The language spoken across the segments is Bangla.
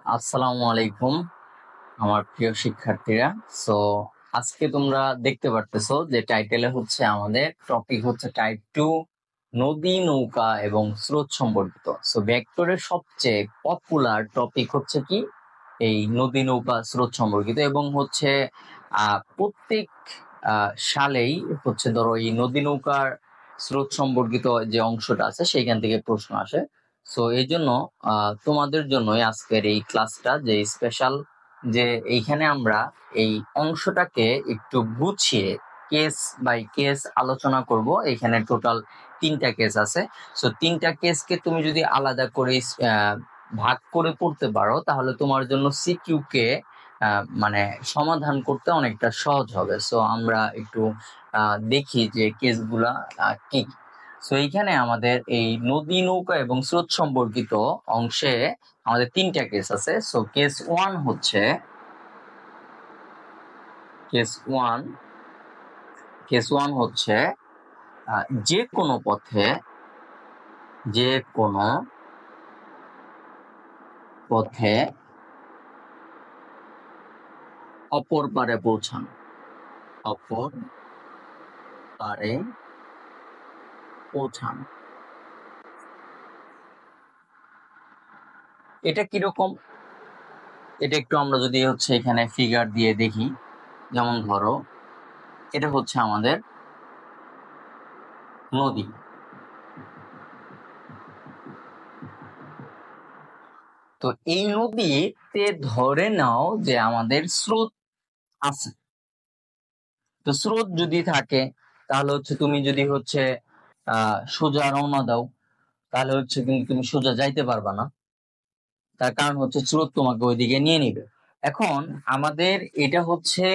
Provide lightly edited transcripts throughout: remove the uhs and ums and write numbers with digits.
আসসালামু আলাইকুম আমার প্রিয় শিক্ষার্থীরা। সো আজকে তোমরা দেখতে পারতেছো যে টাইটেলে হচ্ছে আমাদের টপিক হচ্ছে টাইপ 2 নদী নৌকা এবং স্রোত সম্পর্কিত। সো ভেক্টরের সবচেয়ে পপুলার টপিক হচ্ছে কি এই নদী নৌকা স্রোত সম্পর্কিত, এবং হচ্ছে প্রত্যেক সালেই হচ্ছে ধরো এই নদী নৌকার স্রোত সম্পর্কিত যে অংশটা আছে সেইখান থেকে প্রশ্ন আসে। সো এই জন্য তোমাদের জন্যই আজকের এই ক্লাসটা, যে স্পেশাল, যে এইখানে আমরা এই অংশটাকে একটু গুছিয়ে কেস বাই কেস আলোচনা করব। এখানে টোটাল 3টা কেস আছে। সো 3টা কেসকে তুমি যদি আলাদা করে ভাগ করে পড়তে পারো তাহলে তোমার জন্য সিকিউ কে মানে সমাধান করতে অনেকটা সহজ হবে। সো আমরা একটু দেখি যে কেসগুলা কি। সো এইখানে আমাদের এই নদী নৌকা এবং স্রোত সম্পর্কিত অংশে আমাদের 3টা কেস আছে। সো কেস 1 হচ্ছে যে কোনো পথে অপর পারে পৌঁছানো। এটা কিরকম, এটা একটু আমরা যদি হচ্ছে এখানে ফিগার দিয়ে দেখি। যেমন ধরো এটা হচ্ছে আমাদের নদী, তো এই নদীতে ধরে নাও যে আমাদের স্রোত আছে। তো স্রোত যদি থাকে তাহলে হচ্ছে তুমি যদি হচ্ছে সোজা রওনা দাও তাহলে হচ্ছে কিন্তু তুমি সোজা যাইতে পারবা না, তার কারণ হচ্ছে স্রোত তোমাকে ওইদিকে নিয়ে নিবে। এখন আমাদের এটা হচ্ছে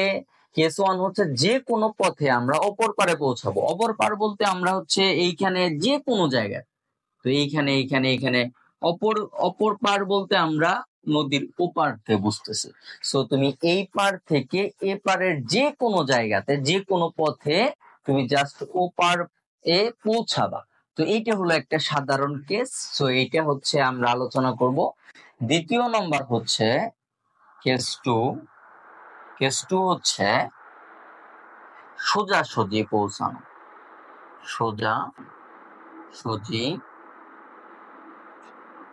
কেস 1 হচ্ছে যে কোনো পথে আমরা অপর পারে পৌঁছাবো। অপর পার বলতে আমরা হচ্ছে এইখানে যে কোনো জায়গায়, তো এইখানে এইখানে এইখানে অপর অপর পার বলতে আমরা নদীর ওপারকে বুঝতেছি। সো তুমি এই পার থেকে এ পারের যে কোনো জায়গাতে যে কোনো পথে তুমি জাস্ট ওপার এ পৌঁছাবা। তো এইটা হলো একটা সাধারণ কেস। সো এইটা হচ্ছে আমরা আলোচনা করব। দ্বিতীয় নম্বর হচ্ছে কেস 2 হচ্ছে সোজাসুজি পৌঁছানো। সোজাসুজি,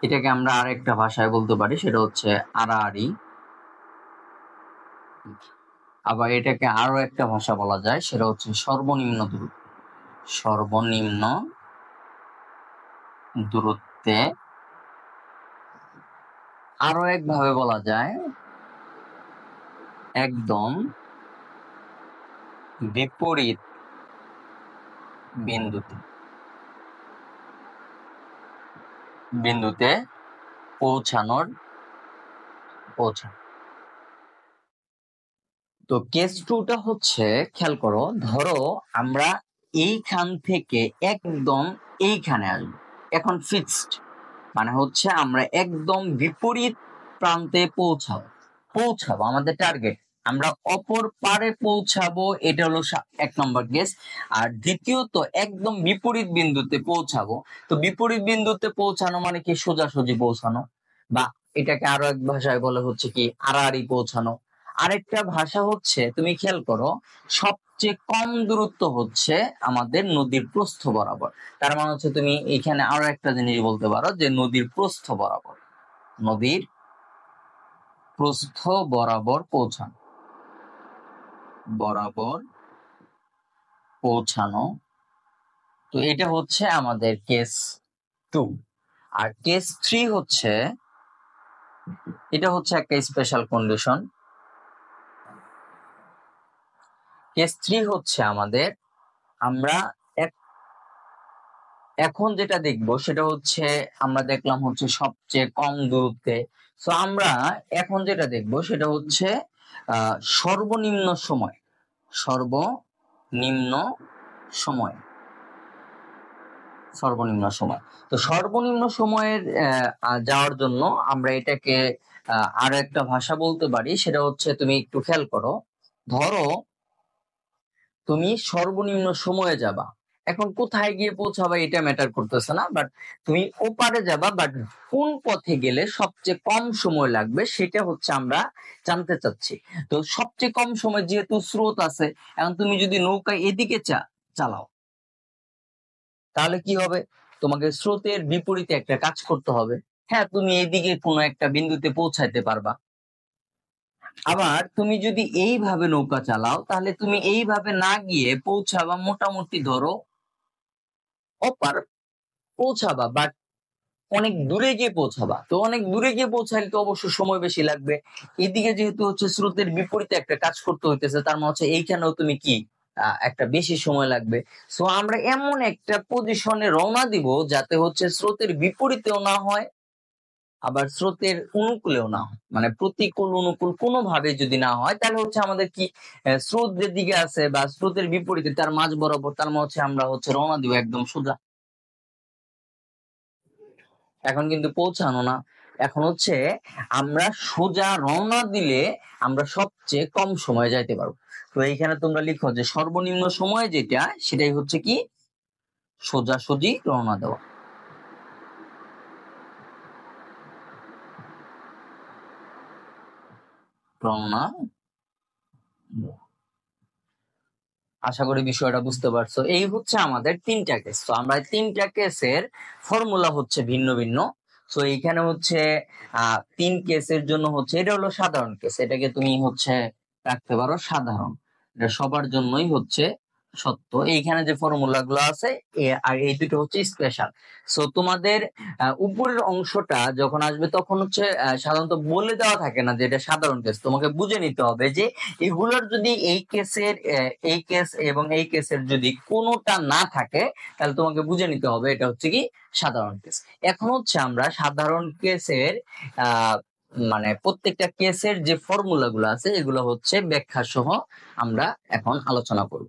এটাকে আমরা আরেকটা ভাষায় বলতে পারি, সেটা হচ্ছে আড়াআড়ি। আবার এটাকে আরো একটা ভাষা বলা যায়, সেটা হচ্ছে সর্বনিম্ন দূরত্বে। আরো একভাবে বলা যায় একদম বিপরীত বিন্দুতে পৌঁছানো। তো কেস 2টা হচ্ছে, খেয়াল করো, ধরো আমরা এইখান থেকে একদম এইখানে আসবো। এখন ফিক্সড মানে হচ্ছে আমরা একদম বিপরীত প্রান্তে পৌঁছাবো আমাদের টার্গেট, আমরা অপর পারে পৌঁছাবো। এটা হলো 1 নম্বর কেস। আর দ্বিতীয়ত একদম বিপরীত বিন্দুতে পৌঁছাবো। তো বিপরীত বিন্দুতে পৌঁছানো মানে কি সোজাসুজি পৌঁছানো, বা এটাকে আরো এক ভাষায় বলে হচ্ছে কি আড়াআড়ি পৌঁছানো। আরেকটা ভাষা হচ্ছে, তুমি খেয়াল করো, সবচেয়ে কম দূরত্ব হচ্ছে আমাদের নদীর প্রস্থ বরাবর। তার মানে হচ্ছে তুমি এখানে আরো একটা জিনিস বলতে পারো যে নদীর প্রস্থ বরাবর পৌঁছানো। তো এটা হচ্ছে আমাদের কেস 2। আর কেস 3 হচ্ছে, এটা হচ্ছে একটা স্পেশাল কন্ডিশন। কেস 3 হচ্ছে আমাদের, আমরা এখন যেটা দেখবো সেটা হচ্ছে, আমরা দেখলাম হচ্ছে সবচেয়ে কম দূরত্বে। তো আমরা এখন যেটা দেখবো সেটা হচ্ছে সর্বনিম্ন সময়। তো সর্বনিম্ন সময়ের যাওয়ার জন্য আমরা এটাকে আরো একটা ভাষা বলতে পারি, সেটা হচ্ছে, তুমি একটু খেয়াল করো, ধরো তুমি সর্বনিম্ন সময়ে যাবা, এখন কোথায় গিয়ে পৌঁছাবা এটা ম্যাটার করতেছে না, বাট তুমি ওপারে যাবা, বাট কোন পথে গেলে সবচেয়ে কম সময় লাগবে সেটা হচ্ছে আমরা জানতে চাচ্ছি। তো সবচেয়ে কম সময় যেহেতু স্রোত আছে, এখন তুমি যদি নৌকা এদিকে চালাও তাহলে কি হবে? তোমাকে স্রোতের বিপরীতে একটা কাজ করতে হবে। হ্যাঁ, তুমি এদিকে কোনো একটা বিন্দুতে পৌঁছাইতে পারবা। আবার তুমি যদি এইভাবে নৌকা চালাও তাহলে তুমি এইভাবে না গিয়ে পৌঁছাবা মোটামুটি ধরো অপার পৌঁছাবা, বাট অনেক দূরে গিয়ে পৌঁছাবা। তো অনেক দূরে গিয়ে পৌঁছাইলে তো অবশ্য সময় বেশি লাগবে। এদিকে যেহেতু হচ্ছে স্রোতের বিপরীতে একটা কাজ করতে হইতেছে, তার মানে হচ্ছে এইখানেও তুমি কি একটা বেশি সময় লাগবে। সো আমরা এমন একটা পজিশনে রওনা দিব যাতে হচ্ছে স্রোতের বিপরীতেও না হয়, আবার স্রোতের অনুকূলেও না হয়, মানে প্রতিকূল অনুকূল কোনোভাবে যদি না হয় তাহলে হচ্ছে আমাদের কি স্রোত যেদিকে আছে বা স্রোতের বিপরীতে তার মাঝ বরাবর, তার মানে হচ্ছে আমরা হচ্ছে রওনা দিব একদম সোজা। এখন কিন্তু পৌঁছানো না, এখন হচ্ছে আমরা সোজা রওনা দিলে আমরা সবচেয়ে কম সময়ে যাইতে পারবো। তো এইখানে তোমরা লিখো যে সর্বনিম্ন সময় যেটা সেটাই হচ্ছে কি সোজাসুজি রওনা দেওয়া। রওনা, আশা করি বিষয়টা বুঝতে পারছো। এই হচ্ছে আমাদের তিনটা কেস। তো আমরা তিনটা কেসের ফর্মুলা হচ্ছে ভিন্ন ভিন্ন। তো এইখানে হচ্ছে তিন কেসের জন্য হচ্ছে এটা হলো সাধারণ কেস, এটাকে তুমি হচ্ছে রাখতে পারো সাধারণ, এটা সবার জন্যই হচ্ছে সত্য। এইখানে যে ফর্মুলা গুলো আছে আর এই দুটো হচ্ছে স্পেশাল। সো তোমাদের উপরের অংশটা যখন আসবে তখন হচ্ছে সাধারণত বলে দেওয়া থাকে না যে এটা সাধারণ কেস, তোমাকে বুঝে নিতে হবে যে এগুলোর যদি এই কেসের এই কেস এবং এই কেসের যদি কোনোটা না থাকে তাহলে তোমাকে বুঝে নিতে হবে এটা হচ্ছে কি সাধারণ কেস। এখন হচ্ছে আমরা সাধারণ কেসের মানে প্রত্যেকটা কেসের যে ফর্মুলা গুলো আছে এগুলো হচ্ছে ব্যাখ্যা সহ আমরা এখন আলোচনা করব।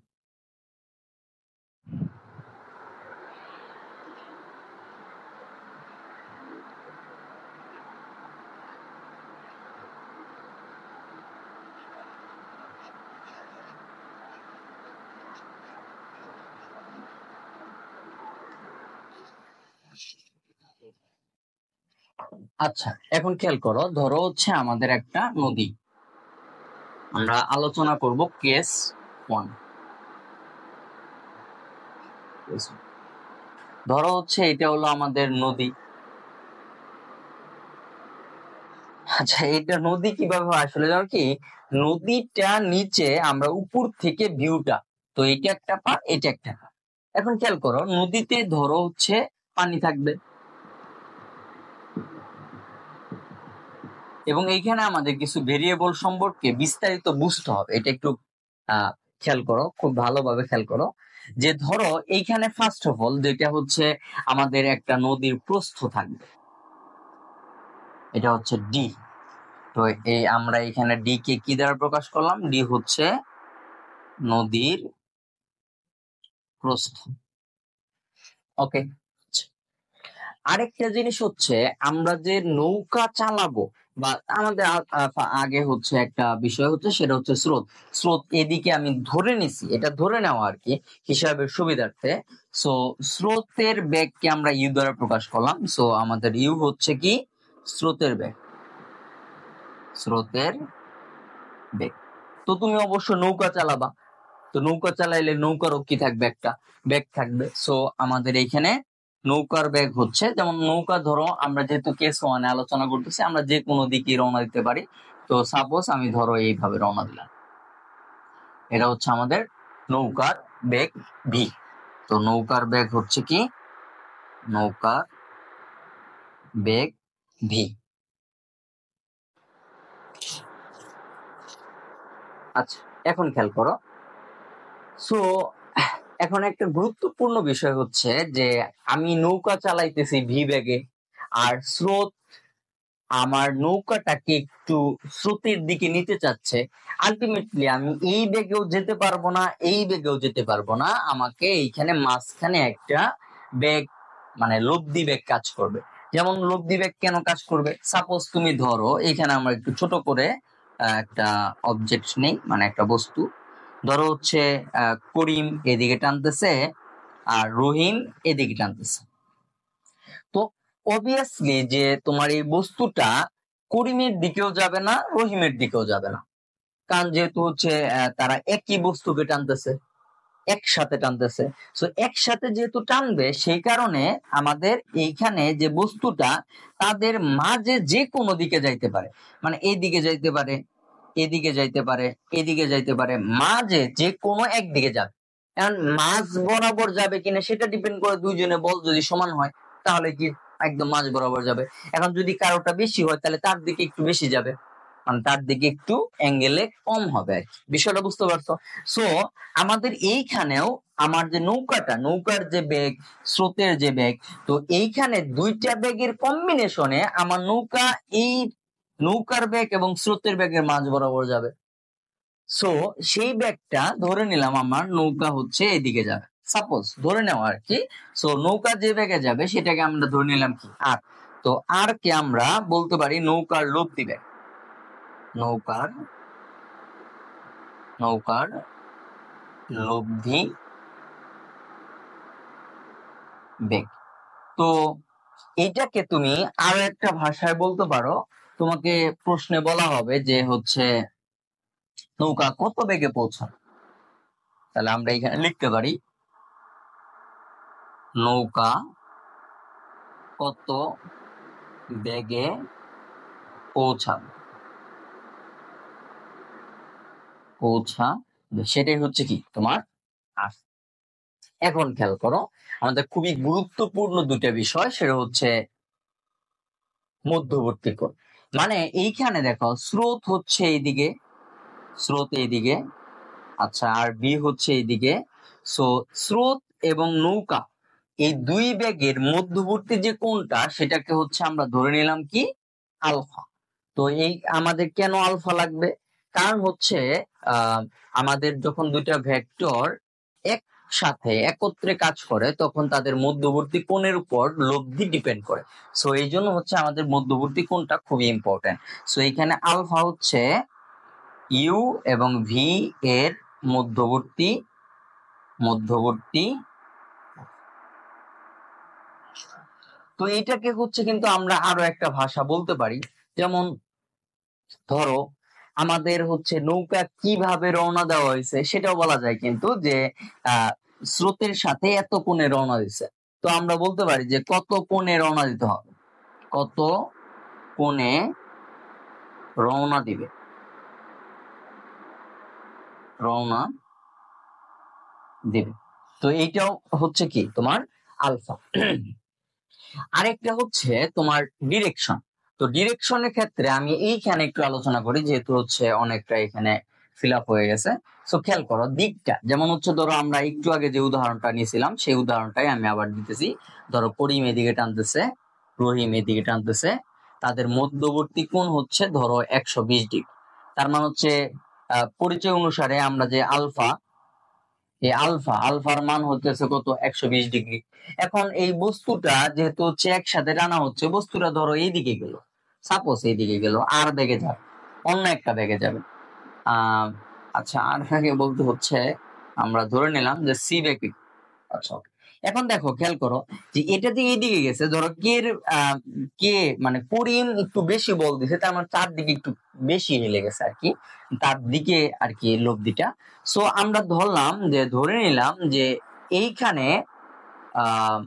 আচ্ছা, এখন খেয়াল করো, ধরো হচ্ছে আমাদের একটা নদী, আমরা আলোচনা করব কেস 1। ধরো হচ্ছে এটা হলো আমাদের নদী। আচ্ছা, এটা নদী কিভাবে হয় আসলে জানো কি, নদীটা নিচে আমরা উপর থেকে ভিউটা, তো এটা একটা পার এটা একটা পার। এখন খেয়াল করো, নদীতে ধরো হচ্ছে পানি থাকবে এবং এইখানে আমাদের কিছু ভেরিয়েবল সম্পর্কে বিস্তারিত বুঝতে হবে। এটা একটু খেয়াল করো, খুব ভালোভাবে খেয়াল করো যে ধরো এইখানে ফার্স্ট অফ অল যেটা হচ্ছে আমাদের একটা নদীর প্রস্থ থাকবে, এটা হচ্ছে ডি। তো এই আমরা এখানে ডি কে কি দ্বারা প্রকাশ করলাম? ডি হচ্ছে নদীর প্রস্থ। ওকে, আরেকটা জিনিস হচ্ছে আমরা যে নৌকা চালাবো বা আমাদের আগে হচ্ছে একটা বিষয় হচ্ছে সেটা হচ্ছে স্রোত। স্রোত এদিকে আমি ধরে নিছি, এটা ধরে নেওয়া আর কি হিসাবের সুবিধার্থে। সো স্রোতের বেগকে আমরা ইউ দ্বারা প্রকাশ করলাম। সো আমাদের ইউ হচ্ছে কি স্রোতের বেগ, স্রোতের বেগ। তো তুমি অবশ্য নৌকা চালাবা, তো নৌকা চালাইলে নৌকারও কি থাকবে? একটা বেগ থাকবে। সো আমাদের এইখানে নৌকার বেগ হচ্ছে, যেমন নৌকা ধরো আমরা যেহেতু কেস ওয়ানে আলোচনা করতেছি, আমরা যে কোনো দিকে রওনা দিতে পারি। তো সাপোজ আমি ধরো এইভাবে রওনা দিলাম, এটা হচ্ছে আমাদের নৌকার বেগ ভি। তো নৌকার বেগ হচ্ছে কি নৌকার বেগ ভি। আচ্ছা, এখন খেয়াল করো, সো এখন একটা গুরুত্বপূর্ণ বিষয় হচ্ছে যে আমি নৌকা চালাইতেছি ভি বেগে, আর স্রোত আমার নৌকাটাকে একটু স্রোতের দিকে নিতে চাচ্ছে। আলটিমেটলি আমি এই বেগেও যেতে পারবো না, এই বেগেও যেতে পারবো না, আমাকে এইখানে মাঝখানে একটা বেগ মানে লব্ধি বেগ কাজ করবে। যেমন লব্ধি বেগ কেন কাজ করবে? সাপোজ তুমি ধরো এখানে আমরা একটু ছোট করে একটা অবজেক্ট নেই, মানে একটা বস্তু। ধরো হচ্ছে করিম এদিকে টানতেছে আর রহিম এদিকে টানতেছে। তো অবভিয়াসলি যে তোমার এই বস্তুটা করিমের দিকেও যাবে না, রহিমের দিকেও যাবে না, কারণ যেহেতু হচ্ছে তারা একই বস্তুকে টানতেছে, একসাথে টানতেছে। সো একসাথে যেহেতু টানবে, সেই কারণে আমাদের এইখানে যে বস্তুটা তাদের মাঝে যে কোনো দিকে যাইতে পারে, মানে এইদিকে যাইতে পারে, এদিকে যাইতে পারে, এদিকে যাইতে পারে, মাঝে যে কোনো একদিকে যাবে। এখন মাঝ বরাবর যাবে কিনা সেটা ডিপেন্ড করে দুইজনে বল যদি সমান হয় তাহলে কি একদম মাঝ বরাবর যাবে। এখন যদি কারোটা বেশি হয় তাহলে তার দিকে একটু বেশি যাবে, মানে তার দিকে একটু অ্যাঙ্গেলে কম হবে আর কি। বিষয়টা বুঝতে পারছো? সো আমাদের এইখানেও আমার যে নৌকাটা, নৌকার যে বেগ, স্রোতের যে বেগ, তো এইখানে দুইটা বেগের কম্বিনেশনে আমার নৌকা এই নৌকার বেগ এবং স্রোতের বেগের মাঝ বরাবর যাবে। সো সেই ব্যাগটা ধরে নিলাম আমার নৌকা হচ্ছে এদিকে যাবে, সাপোজ ধরে নেওয়া আর কি। সো নৌকা যে ব্যাগে যাবে সেটাকে আমরা ধরে নিলাম কি আর। তো আর কে আমরা বলতে পারি নৌকার লব্ধি ব্যাগ, নৌকার নৌকার লব্ধি বেগ। তো এটাকে তুমি আরো একটা ভাষায় বলতে পারো, তোমাকে প্রশ্নে বলা হবে যে হচ্ছে নৌকা কত বেগে পৌঁছায়, তাহলে আমরা এখানে লিখতে পারি নৌকা কত বেগে পৌঁছাবে, সেটাই হচ্ছে কি তোমার আর। এখন খেয়াল করো, আমাদের খুবই গুরুত্বপূর্ণ দুটো বিষয়, সেটা হচ্ছে মধ্যবর্তী কোণ। মানে এইখানে দেখো স্রোত হচ্ছে এইদিকে, স্রোত এইদিকে, আচ্ছা, আর বি হচ্ছে এইদিকে। সো স্রোত এবং নৌকা এই দুই বেগের মধ্যবর্তী যে কোণটা সেটাকে হচ্ছে আমরা ধরে নিলাম কি আলফা। তো এই আমাদের কেন আলফা লাগবে, কারণ হচ্ছে আমাদের যখন দুইটা ভেক্টর একসাথে একত্রে কাজ করে তখন তাদের মধ্যবর্তী কোণের উপর লব্ধি ডিপেন্ড করে। সো এই জন্য হচ্ছে আমাদের মধ্যবর্তী কোণটা খুবই ইম্পর্টেন্ট। সো এখানে আলফা হচ্ছে ইউ এবং ভি এর মধ্যবর্তী মধ্যবর্তী তো এটাকে হচ্ছে কিন্তু আমরা আরো একটা ভাষা বলতে পারি, যেমন ধরো আমাদের হচ্ছে নৌকা কিভাবে রওনা দেওয়া হয়েছে সেটাও বলা যায়, কিন্তু যে স্রোতের সাথে এত কোণে রওনা দিছে, তো আমরা বলতে পারি যে কত কোণে রওনা দিতে হবে, কত কোণে রওনা দিবে, রওনা দিবে। তো এইটাও হচ্ছে কি তোমার আলফা। আরেকটা হচ্ছে তোমার ডিরেকশন। তো ডিরেকশনের ক্ষেত্রে আমি এইখানে একটু আলোচনা করি, যেহেতু হচ্ছে অনেকটা এখানে ফিল আপ হয়ে গেছে। সো খেয়াল করো দিকটা, যেমন হচ্ছে ধরো আমরা একটু আগে যে উদাহরণটা নিয়েছিলাম সেই উদাহরণটাই আমি আবার দিতেছি। ধরো করিম এদিকে টানতেছে, রহিম এদিকে টানতেছে, তাদের মধ্যবর্তী কোণ হচ্ছে ধরো 120 ডিগ্রি। তার মানে হচ্ছে পরিচয় অনুসারে আমরা যে আলফা, এই আলফার মান হচ্ছে কত 120 ডিগ্রি। এখন এই বস্তুটা যেহেতু হচ্ছে একসাথে টানা হচ্ছে, বস্তুটা ধরো এইদিকে গেল, সাপোজ এইদিকে গেল, আর বেগে যাবে, অন্য একটা বেগে যাবে। আচ্ছা, আর বেগে বলতে হচ্ছে আমরা ধরে নিলাম যে সি বেগে। আচ্ছা, এখন দেখো খেয়াল করো যে এটা দিয়ে এইদিকে গেছে, ধরো কে মানে করিম একটু বেশি বল দিছে, তার মানে তার দিকে একটু বেশি হেলে গেছে আর কি, তার দিকে আর কি লব্ধিটা। সো আমরা ধরলাম যে ধরে নিলাম যে এইখানে আহ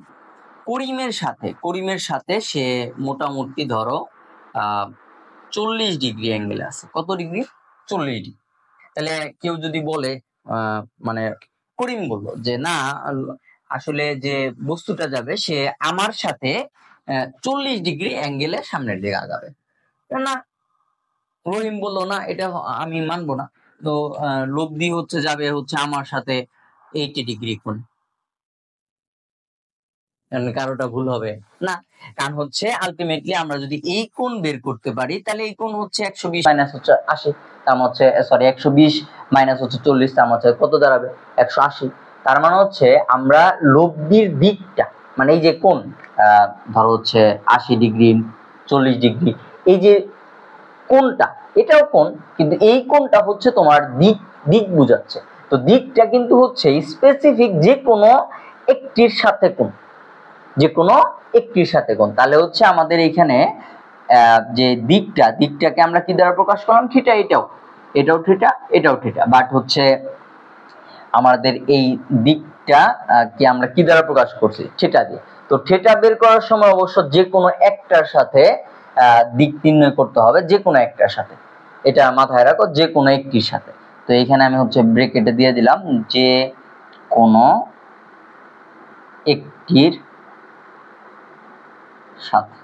করিমের সাথে সে মোটামুটি ধরো 40 ডিগ্রি অ্যাঙ্গেল আছে। কত ডিগ্রি? 40 ডিগ্রি। তাহলে কেউ যদি বলে মানে করিম বললো যে না, আসলে যে বস্তুটা যাবে সে আমার সাথে 40 ডিগ্রি অ্যাঙ্গেলে সামনের দিকে আগাবে না, রহিম বললো না, এটা আমি মানবো না। তো লব্ধি হচ্ছে যাবে হচ্ছে আমার সাথে 80 ডিগ্রি কোণ, কারোটা ভুল হবে না, কারণ হচ্ছে আলটিমেটলি আমরা যদি এই কোণ বের করতে পারি তাহলে এই কোণ হচ্ছে 120 মাইনাস হচ্ছে 80, তার মানে হচ্ছে সরি 120 মাইনাস হচ্ছে 40, তার মানে হচ্ছে কত দাঁড়াবে 180। তার মানে হচ্ছে আমরা লব্ধির দিকটা, মানে এই যে কোণ ধরো হচ্ছে 80 ডিগ্রি 40 ডিগ্রি, এই যে কোণটা এটাও কোণ, কিন্তু এই কোণটা হচ্ছে তোমার দিক দিক বুঝাচ্ছে। তো দিকটা কিন্তু হচ্ছে স্পেসিফিক যে কোনো একটির সাথে কোণ, যে কোনো একটির সাথে কোণ। তাহলে হচ্ছে আমাদের এখানে যে দিকটাকে আমরা কি দ্বারা প্রকাশ করলাম, থিটা। এটাও থিটা, এটাও থিটা, বাট হচ্ছে আমাদের এই দিকটা কি আমরা কি দ্বারা প্রকাশ করছি, থিটা দিয়ে। তো থিটা বের করার সময় অবশ্য যে কোনো একটার সাথে দিক নির্ণয় করতে হবে, যে কোনো একটার সাথে, এটা মাথায় রাখো, যে কোনো একটির সাথে। তো এখানে আমি হচ্ছে ব্র্যাকেটে দিয়ে দিলাম যে কোনো একটির সাথে।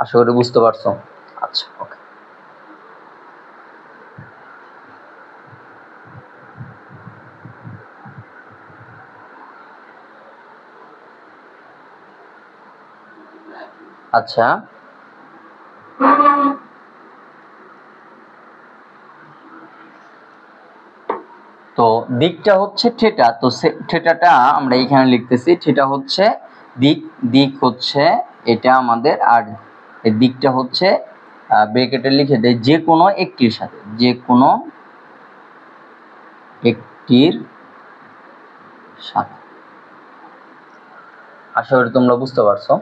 আশা করি বুঝতে পারছো। আচ্ছা, ওকে। আচ্ছা, তো দিকটা হচ্ছে থিটা। তো থিটাটা আমরা এখানে লিখতেছি, থিটা হচ্ছে দিক হচ্ছে এটা আমাদের, আর এই দিকটা হচ্ছে ব্র্যাকেটে লিখে দেয় যে কোনো একটির সাথে, যে কোনো একটির সাথে। আশা করি তোমরা বুঝতে পারছো।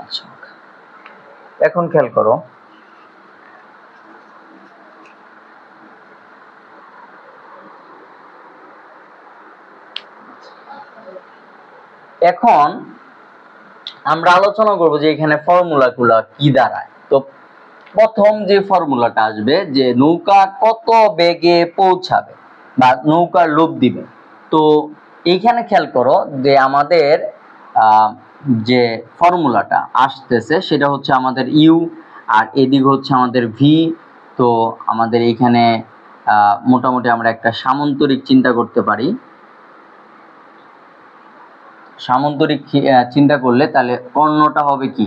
আচ্ছা, এখন খেয়াল করো, এখন আমরা আলোচনা করব যে এখানে ফর্মুলাগুলো কি দাঁড়ায়। তো প্রথম যে ফর্মুলাটা আসবে, যে নৌকা কত বেগে পৌঁছাবে বা নৌকার লোভ দিবে। তো এইখানে খেয়াল করো যে আমাদের যে ফর্মুলাটা আসতেছে সেটা হচ্ছে আমাদের ইউ, আর এদিকে হচ্ছে আমাদের ভি। তো আমাদের এখানে মোটামুটি আমরা একটা সামান্তরিক চিন্তা করতে পারি। সামান্তরিক চিন্তা করলে তাহলে কর্ণটা হবে কি,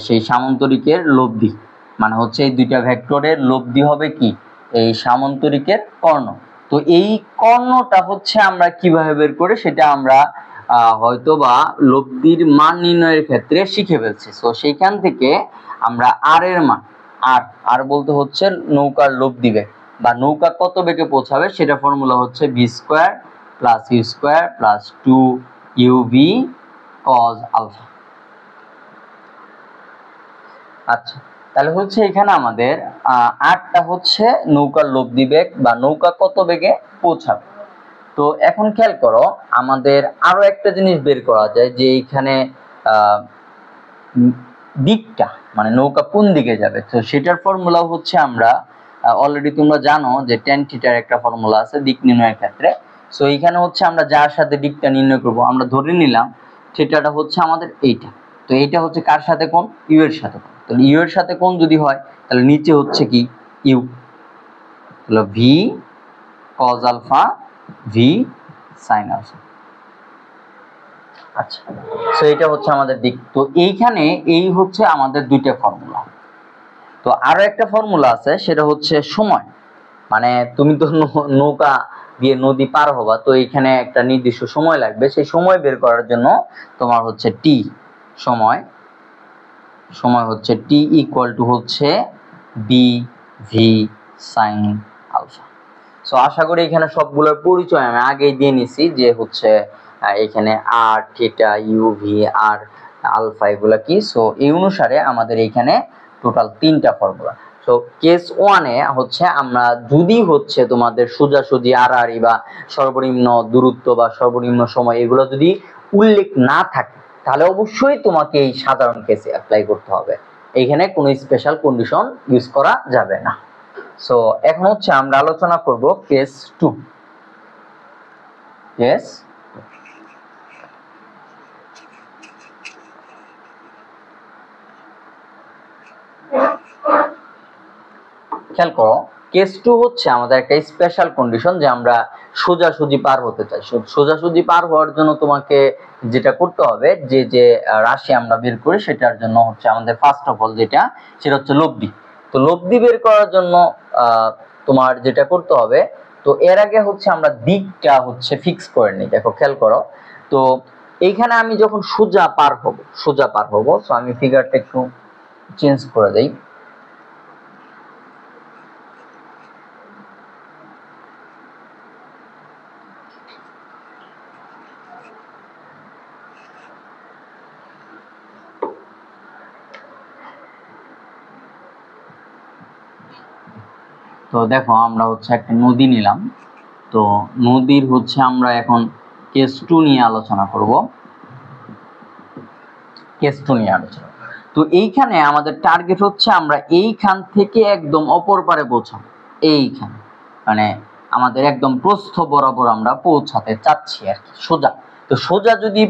সেই সামান্তরিকের লব্ধি, মানে হচ্ছে এই দুইটা ভেক্টরের লব্ধি হবে কি, এই সামান্তরিকের কর্ণ। তো এই কর্ণটা হচ্ছে আমরা কিভাবে বের করে, সেটা আমরা হয়তো বা লব্ধির মান নির্ণয়ের ক্ষেত্রে শিখে ফেলছি। তো সেইখান থেকে আমরা আর এর মান, আর বলতে হচ্ছে নৌকার লব্ধি বেগ বা নৌকা কত বেগে পৌঁছাবে, সেটা ফর্মুলা হচ্ছে v square plus u square plus 2uv cos alpha. আচ্ছা, তাহলে হচ্ছে এখানে আমাদের আরটা হচ্ছে নৌকার লব্ধি বেগ বা নৌকা কত বেগে পৌঁছাবে। তো এখন খেয়াল করো, আমাদের আরো একটা জিনিস বের করা যায়, যে এইখানে দিকটা মানে নৌকা কোন দিকে যাবে। তো সেটার ফর্মুলা হচ্ছে আমরা অলরেডি তোমরা জানো যে tan থিটার একটা ফর্মুলা আছে দিক নির্ণয়ের ক্ষেত্রে। সো এইখানে হচ্ছে আমরা যার সাথে দিকটা নির্ণয় করব, আমরা ধরে নিলাম থিটাটা হচ্ছে আমাদের এইটা। তো এইটা হচ্ছে কার সাথে কোণ, ইউ এর সাথে কোণ। তাহলে ইউ এর সাথে কোণ যদি হয়, তাহলে নিচে হচ্ছে কি ইউ, তাহলে v cos alpha v sin alpha. আচ্ছা, সো এটা হচ্ছে আমাদের দিক। তো এইখানে এই হচ্ছে আমাদের দুইটা ফর্মুলা। তো আরো একটা ফর্মুলা আছে, সেটা হচ্ছে সময়। মানে তুমি তো নৌকা দিয়ে নদী পার হবা, তো এখানে একটা নির্দিষ্ট সময় লাগবে। সেই সময় বের করার জন্য তোমার হচ্ছে টি সময় হচ্ছে টি ইকুয়াল টু হচ্ছে B V sine alpha. So আশা করি এখানে সবগুলোর পরিচয় আমি আগেই দিয়ে নিছি, যে হচ্ছে এখানে আর থিটা ইউ ভি আর আলফা এগুলা কি। সো এই অনুসারে আমাদের এখানে টোটাল 3টা ফর্মুলা। সো কেস 1-এ হচ্ছে আমরা যদি হচ্ছে তোমাদের সোজাসুজি আড়াআড়ি বা সর্বনিম্ন দূরত্ব বা সর্বনিম্ন সময় এগুলো যদি উল্লেখ না থাকে, তাহলে অবশ্যই তোমাকে এই সাধারণ কেসে অ্যাপ্লাই করতে হবে, এখানে কোনো স্পেশাল কন্ডিশন ইউজ করা যাবে না। সো এখন হচ্ছে আমরা আলোচনা করব কেস 2। কেস খেয়াল করো, কেস 2 হচ্ছে আমাদের একটা স্পেশাল কন্ডিশন, যে আমরা সোজাসুজি পার হতে চাই। সোজাসুজি পার হওয়ার জন্য তোমাকে যেটা করতে হবে, যে যে রাশি আমরা বের করি সেটার জন্য হচ্ছে আমাদের ফার্স্ট অফ অল সেটা হচ্ছে লব্ধি। তো লব্ধি বের করার জন্য তোমার যেটা করতে হবে, তো এর আগে হচ্ছে আমরা দিকটা হচ্ছে ফিক্স করে নিই। দেখো খেয়াল করো, তো এইখানে আমি যখন সোজা পার হব, তো আমি ফিগারটা একটু চেঞ্জ করে দেই। তো দেখো আমরা হচ্ছে একটা নদী নিলাম, তো নদীর হচ্ছে আমরা এখন কেস 2 নিয়ে আলোচনা করব। কেস 2 নিয়ে আলোচনা, তো এইখানে আমাদের টার্গেট হচ্ছে আমরা এইখান থেকে একদম অপর পারে পৌঁছাবো। এইখানে মানে আমাদের একদম প্রস্থ বরাবর আমরা পৌঁছাতে চাচ্ছি আর কি, সোজা। তো সোজা যদি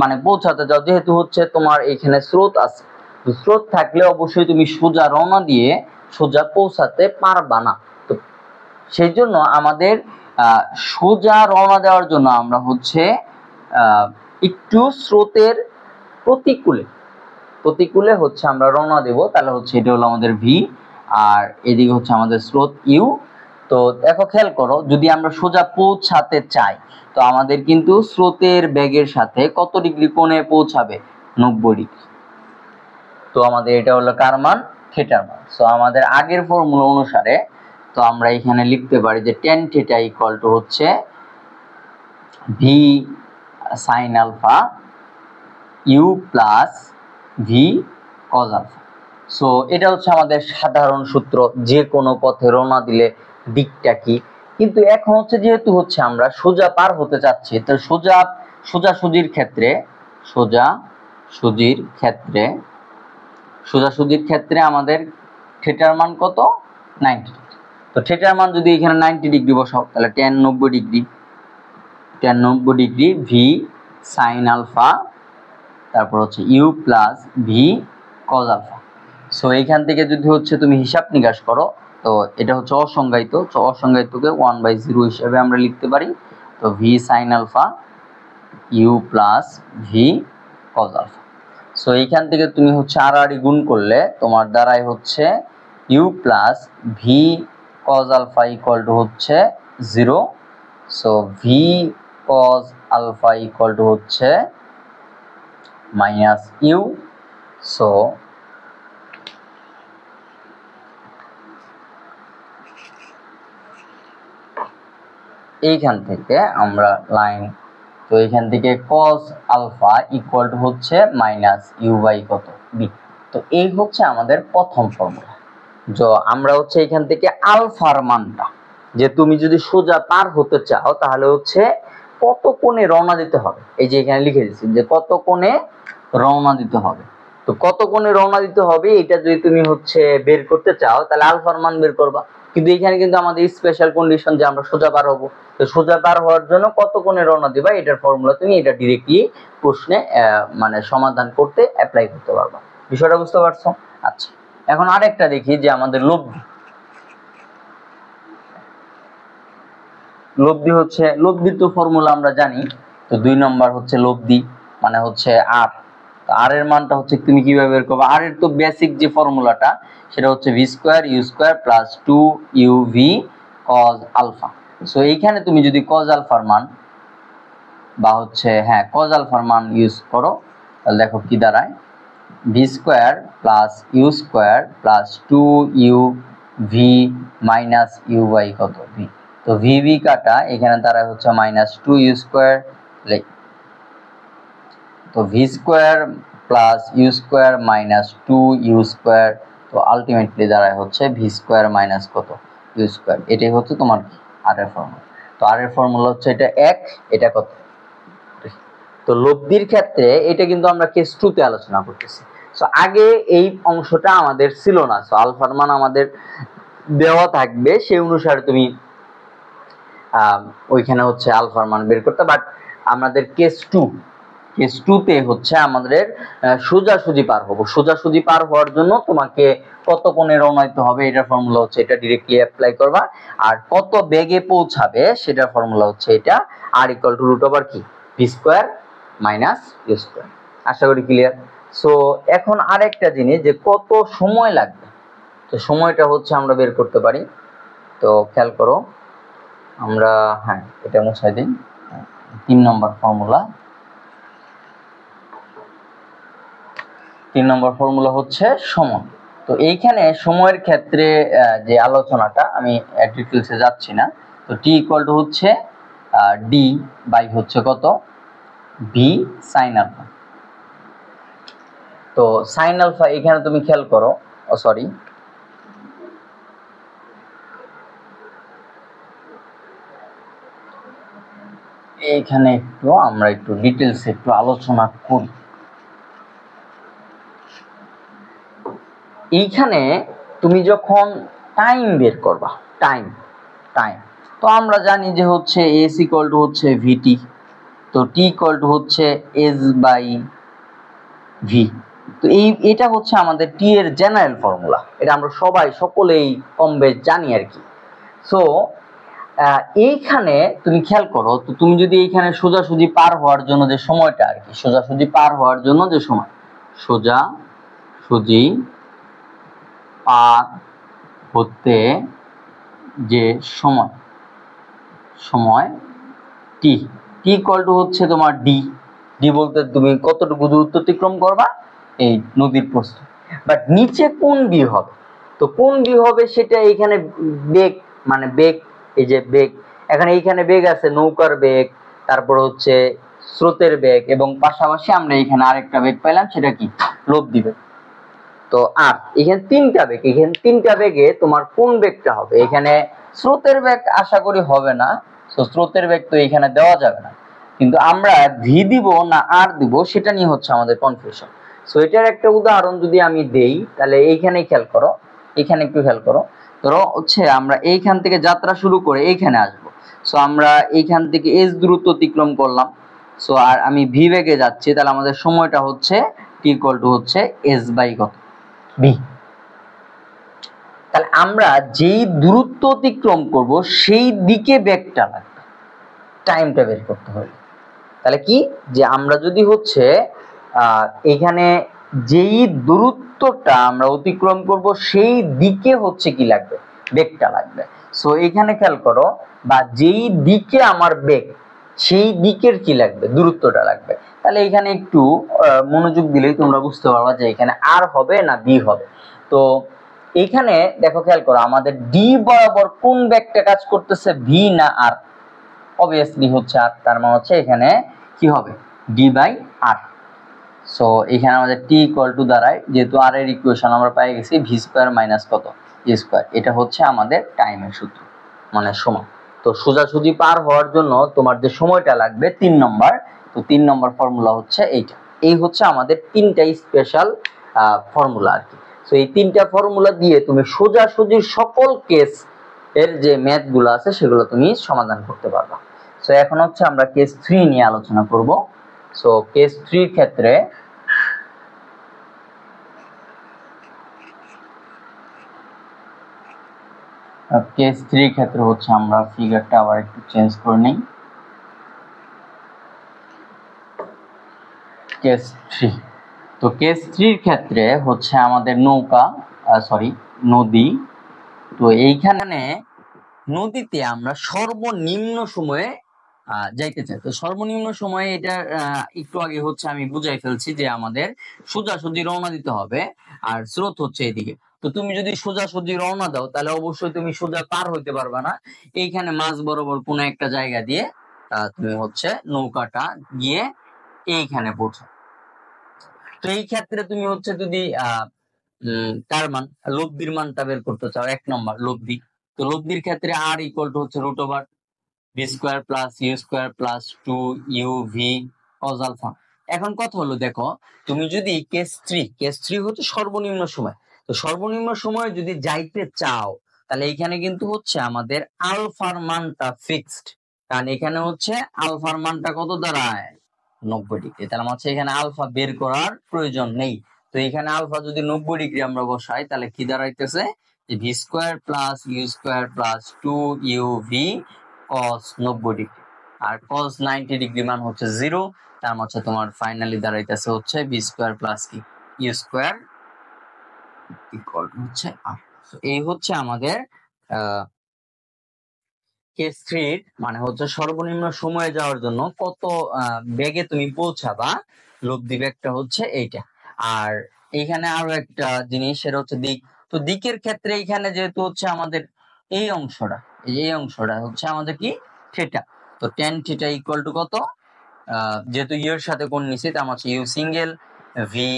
মানে পৌঁছাতে যাও, যেহেতু হচ্ছে তোমার এখানে স্রোত আছে, তো স্রোত থাকলে অবশ্যই তুমি সোজা রওনা দিয়ে সোজা পৌঁছাতে পারবা না। তো সেই জন্য আমাদের সোজা রওনা দেওয়ার জন্য আমরা হচ্ছে একটু স্রোতের প্রতিকূলে প্রতিকূলে হচ্ছে আমরা রওনা দেব। তাহলে হচ্ছে এটা হলো আমাদের ভি, আর এদিকে হচ্ছে আমাদের স্রোত ইউ। তো দেখো খেয়াল করো, যদি আমরা সোজা পৌঁছাতে চাই, তো আমাদের কিন্তু স্রোতের বেগের সাথে কত ডিগ্রি কোণে পৌঁছাবে? 90 ডিগ্রি। তো আমাদের এটা হলো কার মান? থিটার মান। সো আমাদের আগের ফর্মুলা অনুসারে তো আমরা এখানে লিখতে পারি যে tan থিটা ইকুয়াল টু হচ্ছে v sine alpha u plus v cos alpha. So এটা হচ্ছে আমাদের সাধারণ সূত্র, যে কোনো পথে রওনা দিলে দিকটা কি। কিন্তু এখন হচ্ছে যেহেতু হচ্ছে আমরা সোজা পার হতে চাচ্ছি, তো সোজাসুজির ক্ষেত্রে আমাদের থিটার মান কত? 90 ডিগ্রি। তো থিটার মান যদি এখানে 90 ডিগ্রি বসাও, তাহলে tan 90 degree v sine alpha, তারপর হচ্ছে u plus v cos alpha. So এইখান থেকে যদি হচ্ছে তুমি হিসাব নিকাশ করো, তো এটা হচ্ছে অসংজ্ঞায়িত, তো অসংজ্ঞায়িতকে 1/0 হিসেবে আমরা লিখতে পারি। তো v sine alpha u plus v cos alpha. So এইখান থেকে তুমি হচ্ছে আড়াআড়ি গুণ করলে তোমার দ্বারাই হচ্ছে u plus v cos alpha equal to হচ্ছে 0। So v cos alpha equal to হচ্ছে মাইনাস ইউ। সো এইখান থেকে আমরা লাইন, তো এইখান থেকে cos আলফা ইকুয়াল টু হচ্ছে মাইনাস ইউ বাই কত? বি। তো এই হচ্ছে আমাদের প্রথম ফর্মুলা। যে আমরা হচ্ছে এখান থেকে আলফার মানটা, যে তুমি যদি সোজা পার হতে চাও তাহলে হচ্ছে কত কোণে রওনা দিতে হবে, এই যে এখানে লিখে দিচ্ছি যে কত কোণে রওনা দিতে হবে। তো কত কোণে রওনা দিতে হবে এটা যদি তুমি হচ্ছে বের করতে চাও, তাহলে আলফার মান বের করবা। কিন্তু এখানে কিন্তু আমাদের স্পেশাল কন্ডিশন যে আমরা সোজা পার হবো, তো সোজা পার হওয়ার জন্য কত কোণে রওনা দিবা এটার ফর্মুলা তুমি এটা ডিরেক্টলি প্রশ্নে মানে সমাধান করতে অ্যাপ্লাই করতে পারবা। বিষয়টা বুঝতে পারছো? আচ্ছা, এখন আরেকটা দেখি যে আমাদের লব্ধি তো ফর্মুলা আমরা জানি। তো 2 নম্বর হচ্ছে লব্ধি মানে হচ্ছে আর। তো আর এর মানটা হচ্ছে তুমি কিভাবে বের করবে? আর এর তো বেসিক যে ফর্মুলাটা সেটা হচ্ছে v square u square plus 2 u v cos alpha. So এইখানে তুমি যদি কজ আলফার মান বা হচ্ছে কজ আলফার মান ইউজ করো, তাহলে দেখো কি দাঁড়ায়, v square plus u square plus 2 u v minus u by কত? ভি। তো ভি ভি কাটা এখানে দাঁড়ায় হচ্ছে মাইনাস 2 ইউ স্কয়ার, তো v square plus u square minus 2 u square, তো আলটিমেটলি দাঁড়ায় হচ্ছে ভি স্কয়ার মাইনাস কত? U square. এটাই হচ্ছে তোমার আর এর ফর্মুলা। তো আর এর ফর্মুলা হচ্ছে এটা 1, এটা কত? তো লব্ধির ক্ষেত্রে এটা কিন্তু আমরা কেস 2 তে আলোচনা করতেছি। সো আগে এই অংশটা আমাদের ছিল না, সো আলফার মান আমাদের দেওয়া থাকবে, সেই অনুসারে তুমি ওইখানে হচ্ছে আলফার মান বের করতে। বাট আমাদের কেস 2 তে হচ্ছে আমাদের সোজাসুজি পার হবো। সোজাসুজি পার হওয়ার জন্য তোমাকে কত কোণে রওনা দিতে হবে এটার ফর্মুলা হচ্ছে এটা ডিরেক্টলি অ্যাপ্লাই করবা। আর কত বেগে পৌঁছাবে সেটার ফর্মুলা হচ্ছে এটা R equal to root over কি? V square minus U square. আশা করি ক্লিয়ার। সো এখন আরেকটা জিনিস যে কত সময় লাগবে, তো সময়টা হচ্ছে আমরা বের করতে পারি। তো খেয়াল করো, আমরা এটা মুছাই দিই। 3 নম্বর ফর্মুলা, 3 নম্বর ফর্মুলা হচ্ছে সময়। তো এইখানে সময়ের ক্ষেত্রে যে আলোচনাটা আমি ডিটেইলসে যাচ্ছি না। তো টি ইকুয়াল টু হচ্ছে ডি বাই হচ্ছে কত? V sine alpha. তো সাইন আলফা এখানে তুমি খেয়াল করো, সরি এখানে আমরা একটু ডিটেলস একটু আলোচনা করি। এইখানে তুমি যখন টাইম বের করবা, টাইম টাইম তো আমরা জানি যে হচ্ছে এস ইকুয়াল টু হচ্ছে ভিটি, তো টি ইকুয়াল টু হচ্ছে এস বাই ভি। তো এটা হচ্ছে আমাদের টি এর জেনারেল ফর্মুলা, এটা আমরা সকলেই কম বেশ জানি আর কি। সো এইখানে তুমি খেয়াল করো, তো তুমি যদি এইখানে সোজাসুজি পার হওয়ার জন্য যে সময়টা আর কি, সোজাসুজি পার হওয়ার জন্য যে সময়, সোজাসুজি পার হতে যে সময় টি ইকুয়াল টু হচ্ছে তোমার ডি বলতে তুমি কতটুকু দূরত্ব অতিক্রম করবা এই নদীর প্রস্থ। বাট নিচে কোন বি হবে, তো কোন বি হবে সেটা এইখানে বেগ, মানে বেগ, এই যে বেগ, এইখানে বেগ আছে, নৌকার বেগ, তারপর হচ্ছে স্রোতের বেগ, এবং পাশাপাশি আমরা এখানে আরেকটা বেগ পাইলাম, সেটা কি লব্ধি বেগ। তো আর এখানে তিনটা বেগে তোমার কোন বেগটা হবে, এখানে স্রোতের বেগ আশা করি হবে না, তো স্রোতের বেগ তো এখানে দেওয়া যাবে না, কিন্তু আমরা ভি দিব না আর দিব সেটা নিয়ে হচ্ছে আমাদের কনফিউশন। সো এটার একটা উদাহরণ যদি আমি দেই, তাহলে এইখানে খেয়াল করো, এখানে একটু খেয়াল করো। ধরো হচ্ছে আমরা এইখান থেকে যাত্রা শুরু করে এইখানে আসবো, সো আমরা এইখান থেকে এস দূরত্ব অতিক্রম করলাম, সো আর আমি ভি বেগে যাচ্ছি, তাহলে আমাদের সময়টা হচ্ছে টি ইকুয়াল টু হচ্ছে এস বাই কত বি। তাহলে আমরা যেই দূরত্ব অতিক্রম করব সেই দিকে বেগটা লাগবে, টাইমটা বের করতে হবে। তাহলে কি যে আমরা যদি হচ্ছে এখানে যেই দূরত্বটা আমরা অতিক্রম করব সেই দিকে হচ্ছে কি লাগবে, বেগটা লাগবে। সো এখানে খেয়াল করো, বা যেই দিকে আমার বেগ সেই দিকের কি লাগবে, দূরত্বটা লাগবে। তাহলে এখানে একটু মনোযোগ দিলেই তোমরা বুঝতে পারবা যে এখানে আর হবে না বি হবে। তো এইখানে দেখো, খেয়াল করো, আমাদের ডি বরাবর কোন বেগটা কাজ করতেছে, ভি না আর? অবভিয়াসলি হচ্ছে আর, তার মানে হচ্ছে এখানে কি হবে, ডি বাই আর। সো এখানে আমাদের টি ইকুয়াল টু দাঁড়ায়, যেহেতু আর এর ইকুয়েশন আমরা পেয়ে গেছি ভি স্কয়ার মাইনাস কত এ স্কয়ার, এটা হচ্ছে আমাদের টাইমের সূত্র, মানে সময়। তো সোজাসুজি পার হওয়ার জন্য তোমার যে সময়টা লাগবে 3 নম্বর, তো 3 নম্বর ফর্মুলা হচ্ছে এইটা। এই হচ্ছে আমাদের তিনটা স্পেশাল ফর্মুলা আর কি। সো এই তিনটা ফর্মুলা দিয়ে তুমি সোজাসুজি সকল কেস এর যে ম্যাথ গুলো আছে সেগুলো তুমি সমাধান করতে পারবা। সো এখন হচ্ছে আমরা কেস 3 নিয়ে আলোচনা করব। সো কেস 3 ক্ষেত্রে হচ্ছে আমরা ফিগারটা আবার একটু চেঞ্জ করে নিই। কেস 3, তো কেস 3 এর ক্ষেত্রে হচ্ছে আমাদের নদী। তো এইখানে নদীতে আমরা সর্বনিম্ন সময়ে যাইতে চাই। তো সর্বনিম্ন সময়ে এটা একটু আগে হচ্ছে আমি বুঝাই ফেলছি যে আমাদের সোজাসুজি রওনা দিতে হবে, আর স্রোত হচ্ছে এদিকে। তো তুমি যদি সোজাসুজি রওনা দাও তাহলে অবশ্যই তুমি সোজা পার হইতে পারবা না, এইখানে মাঝ বরাবর কোনো একটা জায়গা দিয়ে তুমি হচ্ছে নৌকাটা গিয়ে এইখানে পৌঁছো। তো এই ক্ষেত্রে তুমি হচ্ছে যদি তার মান লব্ধির মানটা বের করতে চাও, 1 নম্বর লব্ধি। তো লব্ধির ক্ষেত্রে আর ইকুয়াল টু হচ্ছে root over b square plus u square plus 2 u v cos alpha. এখন কথা হলো, দেখো তুমি যদি কেস 3 হচ্ছে সর্বনিম্ন সময়, তো সর্বনিম্ন সময় যদি যাইতে চাও তাহলে এখানে কিন্তু হচ্ছে আমাদের আলফার মানটা ফিক্সড, কারণ এখানে হচ্ছে আলফার মানটা কত দাঁড়ায় 90 ডিগ্রি, তাহলে হচ্ছে এখানে আলফা বের করার প্রয়োজন নেই। তো এখানে আলফা যদি 90 ডিগ্রি আমরা বসাই তাহলে কি দাঁড়াইতেছে, যে v square plus u square plus 2 u v cos 90 degree, আর cos 90 ডিগ্রি মান হচ্ছে 0, তার মানে তোমার ফাইনালি দাঁড়াইতেছে হচ্ছে বি স্কোয়ার প্লাস কি ইউ স্কোয়ার ইকুয়াল টু হচ্ছে আর। এই হচ্ছে আমাদের কেস 3, মানে হচ্ছে সর্বনিম্ন সময়ে যাওয়ার জন্য কত বেগে তুমি পৌঁছাবা, লব্ধি বেগটা হচ্ছে এইটা। আর এইখানে আরো একটা জিনিস, সেটা হচ্ছে দিক। তো দিকের ক্ষেত্রে এখানে যেহেতু হচ্ছে আমাদের এই অংশটা হচ্ছে আমাদের কি থিটা, তো tan থিটা ইকুয়াল টু কত, যেহেতু ইউ এর সাথে কোণ নিছি তার মানে u single v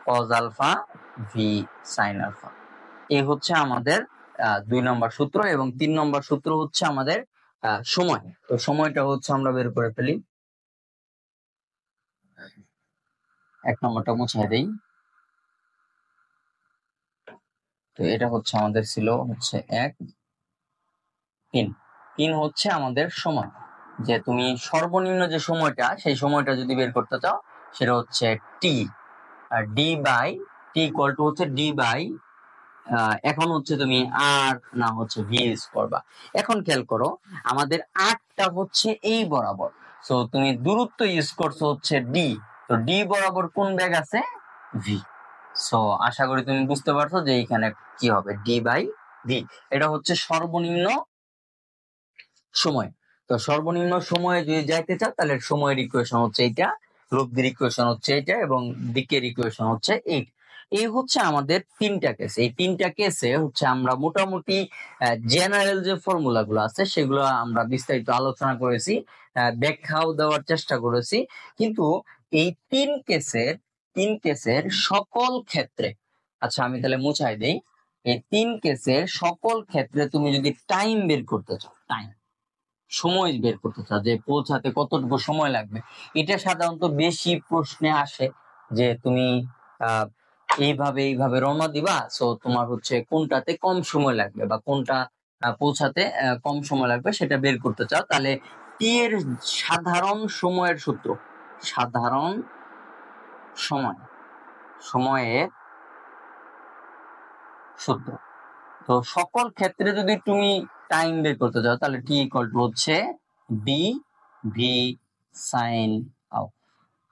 cos alpha v sin alpha. এই হচ্ছে আমাদের 2 নম্বর সূত্র, এবং 3 নম্বর সূত্র হচ্ছে আমাদের সময়। তো সময়টা হচ্ছে আমরা বের করে ফেলি, 1 নম্বরটা মুছাই দেই। তো এটা হচ্ছে আমাদের ছিল হচ্ছে 1 3 3 হচ্ছে আমাদের সময়, যে তুমি সর্বনিম্ন যে সময়টা সেই সময়টা যদি বের করতে চাও সেটা হচ্ছে টি, আর D by T equal to হচ্ছে ডি বাই, এখন হচ্ছে তুমি আর না হচ্ছে ভি ইউজ করবা। এখন খেয়াল করো আমাদের আরটা হচ্ছে এই বরাবর, সো তুমি দূরত্ব ইউজ করছো হচ্ছে ডি, তো ডি বরাবর কোন বেগ আছে, ভি। সো আশা করি তুমি বুঝতে পারছো যে এখানে কি হবে, ডি বাই ভি। এটা হচ্ছে সর্বনিম্ন সময়। তো সর্বনিম্ন সময়ে যদি যাইতে চাও তাহলে সময়ের ইকুয়েশন হচ্ছে এইটা, লব্ধির ইকুয়েশন হচ্ছে এটা, এবং দিকের ইকুয়েশন হচ্ছে এইট। এই হচ্ছে আমাদের 3টা কেস। এই 3টা কেসে হচ্ছে আমরা মোটামুটি জেনারেল যে ফর্মুলা গুলো আছে সেগুলো আমরা বিস্তারিত আলোচনা করেছি, ব্যাখ্যাও দেওয়ার চেষ্টা করেছি। কিন্তু এই 3 কেসের সকল ক্ষেত্রে, আচ্ছা আমি তাহলে মুছাই দেই, এই 3 কেসের সকল ক্ষেত্রে তুমি যদি টাইম বের করতে চাও, টাইম সময় বের করতে চাও যে পৌঁছাতে কতটুকু সময় লাগবে, এটা সাধারণত বেশি প্রশ্নে আসে যে তুমি আহ এইভাবে রওনা দিবা, সো তোমার হচ্ছে কোনটাতে কম সময় লাগবে বা কোনটা পৌঁছাতে কম সময় লাগবে সেটা বের করতে চাও, তাহলে টি এর সাধারণ সময়ের সূত্র, সাধারণ সময়, সময়ের সূত্র। তো সকল ক্ষেত্রে যদি তুমি টাইম বের করতে চাও তাহলে টি ইকুয়াল টু হচ্ছে বি ভি সাইন আউ।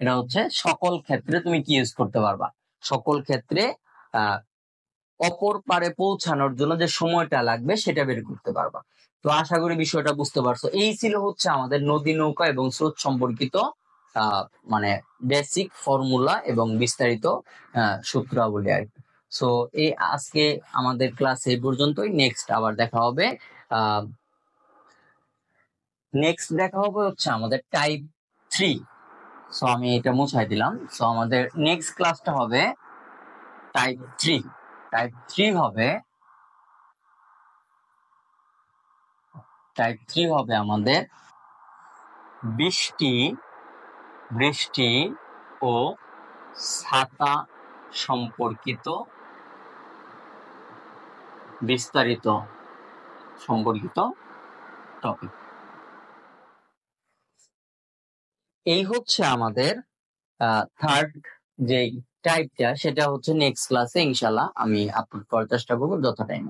এটা হচ্ছে সকল ক্ষেত্রে তুমি কি ইউজ করতে পারবা, সকল ক্ষেত্রে আহ অপর পারে পৌঁছানোর জন্য যে সময়টা লাগবে সেটা বের করতে পারবা। তো আশা করি বিষয়টা বুঝতে পারছো। এই ছিল হচ্ছে আমাদের নদী নৌকা এবং স্রোত সম্পর্কিত আহ মানে বেসিক ফর্মুলা এবং বিস্তারিত সূত্রাবলী আর কি। সো এই আজকে আমাদের ক্লাস এই পর্যন্তই। নেক্সট আবার দেখা হবে, হচ্ছে আমাদের টাইপ 3। সো আমি এটা মুছাই দিলাম। সো আমাদের নেক্সট ক্লাসটা হবে টাইপ 3। টাইপ 3 হবে, আমাদের বৃষ্টি বৃষ্টি ও ছাতা সম্পর্কিত বিস্তারিত টপিক। এই হচ্ছে আমাদের থার্ড যে টাইপটা, সেটা হচ্ছে নেক্সট ক্লাসে ইনশাল্লাহ আমি আপলোড করার চেষ্টা করবো যত টাইম।